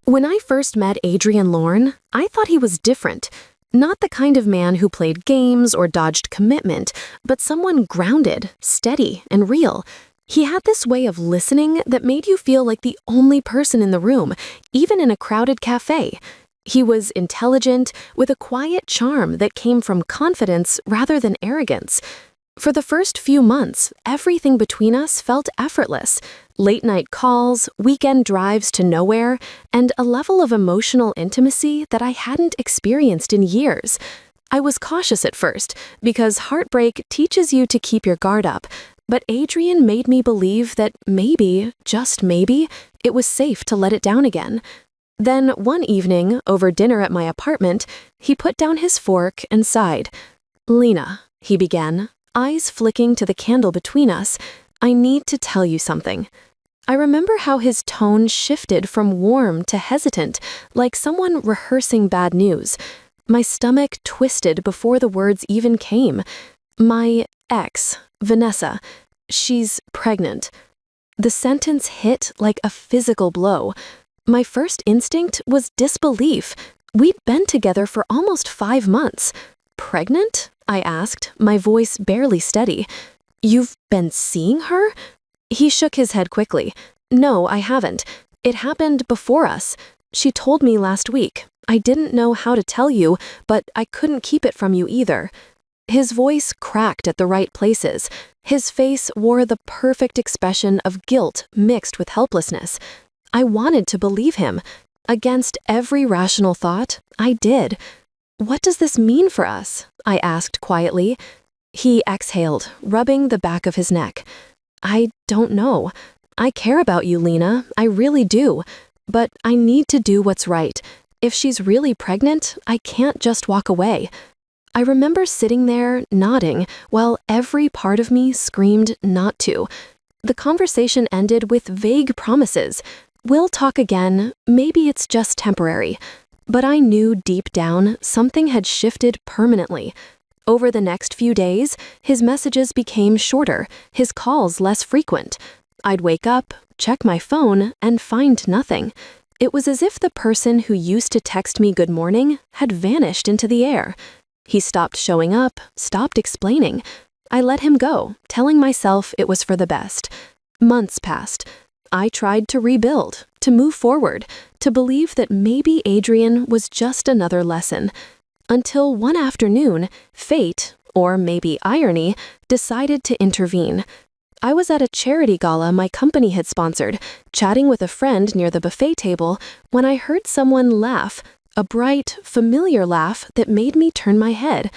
When I first met Adrian Lorne, I thought he was different. Not the kind of man who played games or dodged commitment, but someone grounded, steady, and real. He had this way of listening that made you feel like the only person in the room, even in a crowded cafe. He was intelligent, with a quiet charm that came from confidence rather than arrogance. For the first few months, everything between us felt effortless. Late-night calls, weekend drives to nowhere, and a level of emotional intimacy that I hadn't experienced in years. I was cautious at first, because heartbreak teaches you to keep your guard up, but Adrian made me believe that maybe, just maybe, it was safe to let it down again. Then one evening, over dinner at my apartment, he put down his fork and sighed. "Lena," he began, eyes flicking to the candle between us, "I need to tell you something." I remember how his tone shifted from warm to hesitant, like someone rehearsing bad news. My stomach twisted before the words even came. My ex, Vanessa, she's pregnant. The sentence hit like a physical blow. My first instinct was disbelief. We'd been together for almost 5 months. "Pregnant?" I asked, my voice barely steady. "You've been seeing her?" He shook his head quickly. "No, I haven't. It happened before us. She told me last week. I didn't know how to tell you, but I couldn't keep it from you either." His voice cracked at the right places. His face wore the perfect expression of guilt mixed with helplessness. I wanted to believe him. Against every rational thought, I did. "What does this mean for us?" I asked quietly. He exhaled, rubbing the back of his neck. "I don't know. I care about you, Lena. I really do. But I need to do what's right. If she's really pregnant, I can't just walk away." I remember sitting there, nodding, while every part of me screamed not to. The conversation ended with vague promises. "We'll talk again. Maybe it's just temporary." But I knew deep down something had shifted permanently. Over the next few days, his messages became shorter, his calls less frequent. I'd wake up, check my phone, and find nothing. It was as if the person who used to text me good morning had vanished into the air. He stopped showing up, stopped explaining. I let him go, telling myself it was for the best. Months passed. I tried to rebuild, to move forward, to believe that maybe Adrian was just another lesson. Until one afternoon, fate, or maybe irony, decided to intervene. I was at a charity gala my company had sponsored, chatting with a friend near the buffet table, when I heard someone laugh, a bright, familiar laugh that made me turn my head.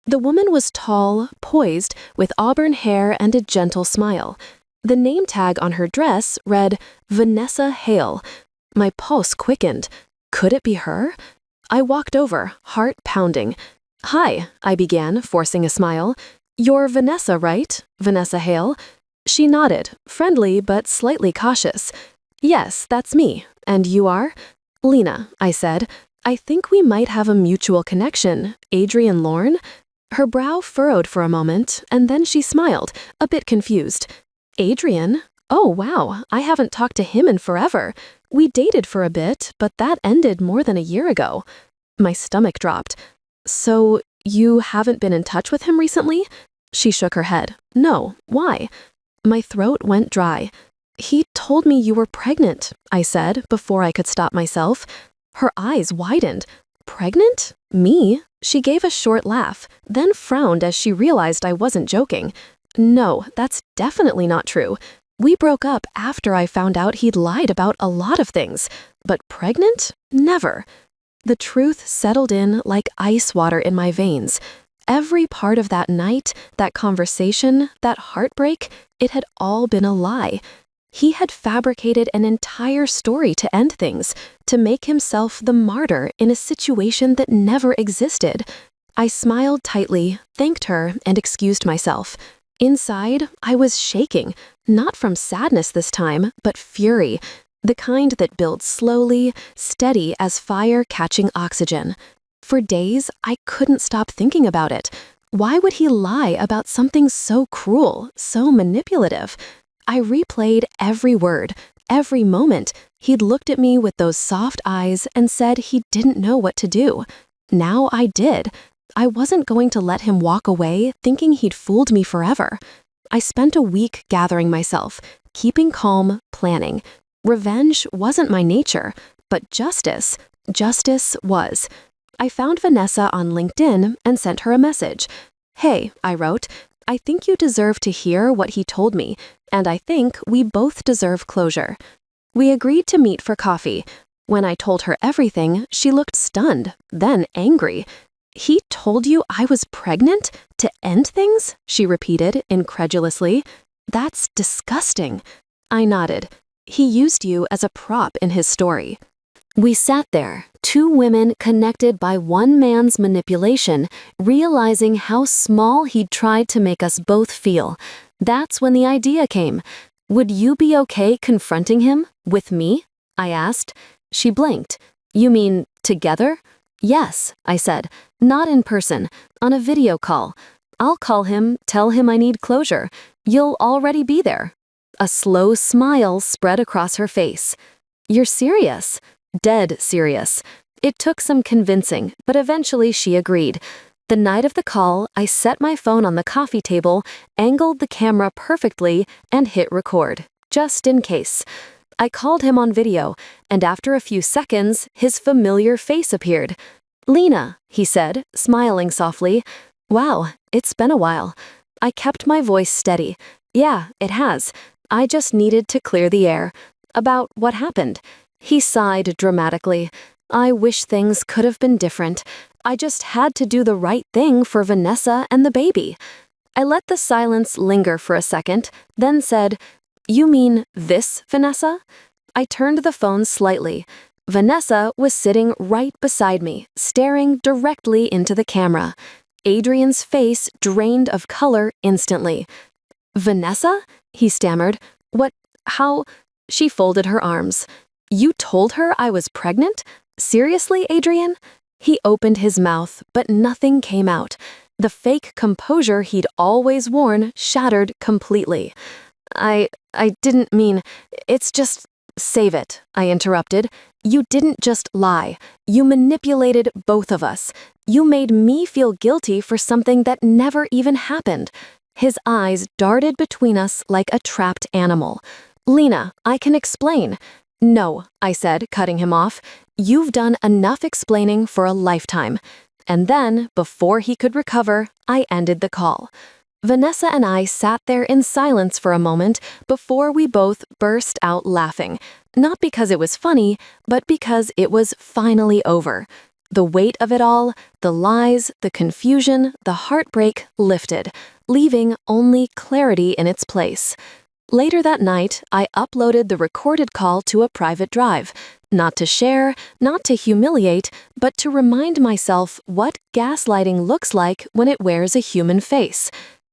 The woman was tall, poised, with auburn hair and a gentle smile. The name tag on her dress read, "Vanessa Hale." My pulse quickened. Could it be her? I walked over, heart pounding. "Hi," I began, forcing a smile. "You're Vanessa, right? Vanessa Hale?" She nodded, friendly but slightly cautious. "Yes, that's me. And you are?" "Lena," I said. "I think we might have a mutual connection. Adrian Lorne?" Her brow furrowed for a moment, and then she smiled, a bit confused. "Adrian? Oh, wow, I haven't talked to him in forever. We dated for a bit, but that ended more than a year ago." My stomach dropped. "So, you haven't been in touch with him recently?" She shook her head. "No, why?" My throat went dry. "He told me you were pregnant," I said, before I could stop myself. Her eyes widened. "Pregnant? Me?" She gave a short laugh, then frowned as she realized I wasn't joking. "No, that's definitely not true. We broke up after I found out he'd lied about a lot of things. But pregnant? Never." The truth settled in like ice water in my veins. Every part of that night, that conversation, that heartbreak, it had all been a lie. He had fabricated an entire story to end things, to make himself the martyr in a situation that never existed. I smiled tightly, thanked her, and excused myself. Inside, I was shaking, not from sadness this time, but fury, the kind that builds slowly, steady as fire catching oxygen. For days, I couldn't stop thinking about it. Why would he lie about something so cruel, so manipulative? I replayed every word, every moment. He'd looked at me with those soft eyes and said he didn't know what to do. Now I did. I wasn't going to let him walk away thinking he'd fooled me forever. I spent a week gathering myself, keeping calm, planning. Revenge wasn't my nature, but justice was. I found Vanessa on LinkedIn and sent her a message. "Hey," I wrote, "I think you deserve to hear what he told me, and I think we both deserve closure." We agreed to meet for coffee. When I told her everything, she looked stunned, then angry. "He told you I was pregnant? To end things?" she repeated incredulously. "That's disgusting." I nodded. "He used you as a prop in his story." We sat there, two women connected by one man's manipulation, realizing how small he'd tried to make us both feel. That's when the idea came. "Would you be okay confronting him? With me?" I asked. She blinked. "You mean together?" "Yes," I said. "Not in person, on a video call. I'll call him, tell him I need closure. You'll already be there." A slow smile spread across her face. "You're serious?" Dead serious. It took some convincing, but eventually she agreed. The night of the call, I set my phone on the coffee table, angled the camera perfectly, and hit record, just in case. I called him on video, and after a few seconds, his familiar face appeared. "Lena," he said, smiling softly. "Wow, it's been a while." I kept my voice steady. "Yeah, it has. I just needed to clear the air. About what happened." He sighed dramatically. "I wish things could have been different. I just had to do the right thing for Vanessa and the baby." I let the silence linger for a second, then said, "You mean this Vanessa?" I turned the phone slightly. Vanessa was sitting right beside me, staring directly into the camera. Adrian's face drained of color instantly. "Vanessa?" he stammered. "What? How?" She folded her arms. "You told her I was pregnant? Seriously, Adrian?" He opened his mouth, but nothing came out. The fake composure he'd always worn shattered completely. I didn't mean, it's just, save it," I interrupted. "You didn't just lie. You manipulated both of us. You made me feel guilty for something that never even happened." His eyes darted between us like a trapped animal. "Lena, I can explain." "No," I said, cutting him off. "You've done enough explaining for a lifetime." And then, before he could recover, I ended the call. Vanessa and I sat there in silence for a moment before we both burst out laughing. Not because it was funny, but because it was finally over. The weight of it all, the lies, the confusion, the heartbreak lifted, leaving only clarity in its place. Later that night, I uploaded the recorded call to a private drive, not to share, not to humiliate, but to remind myself what gaslighting looks like when it wears a human face.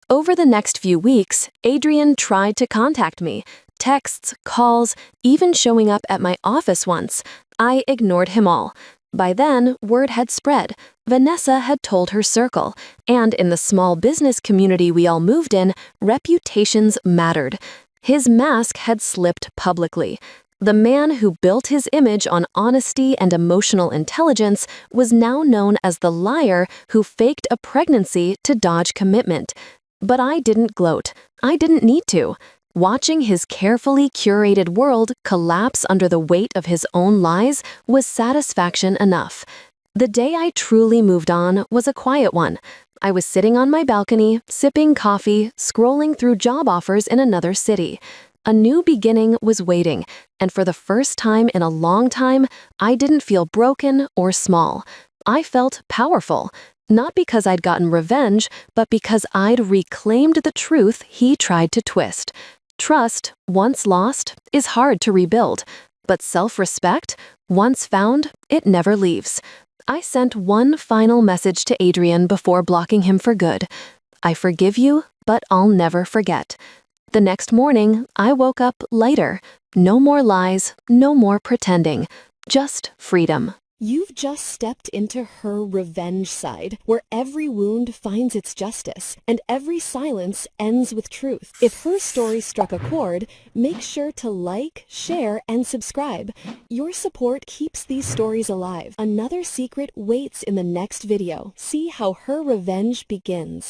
Over the next few weeks, Adrian tried to contact me. Texts, calls, even showing up at my office once. I ignored him all. By then, word had spread. Vanessa had told her circle, and in the small business community we all moved in, reputations mattered. His mask had slipped publicly. The man who built his image on honesty and emotional intelligence was now known as the liar who faked a pregnancy to dodge commitment. But I didn't gloat. I didn't need to. Watching his carefully curated world collapse under the weight of his own lies was satisfaction enough. The day I truly moved on was a quiet one. I was sitting on my balcony, sipping coffee, scrolling through job offers in another city. A new beginning was waiting, and for the first time in a long time, I didn't feel broken or small. I felt powerful, not because I'd gotten revenge, but because I'd reclaimed the truth he tried to twist. Trust, once lost, is hard to rebuild, but self-respect, once found, it never leaves. I sent one final message to Adrian before blocking him for good. "I forgive you, but I'll never forget." The next morning, I woke up lighter. No more lies, no more pretending. Just freedom. You've just stepped into her revenge side, where every wound finds its justice, and every silence ends with truth. If her story struck a chord, make sure to like, share, and subscribe. Your support keeps these stories alive. Another secret waits in the next video. See how her revenge begins.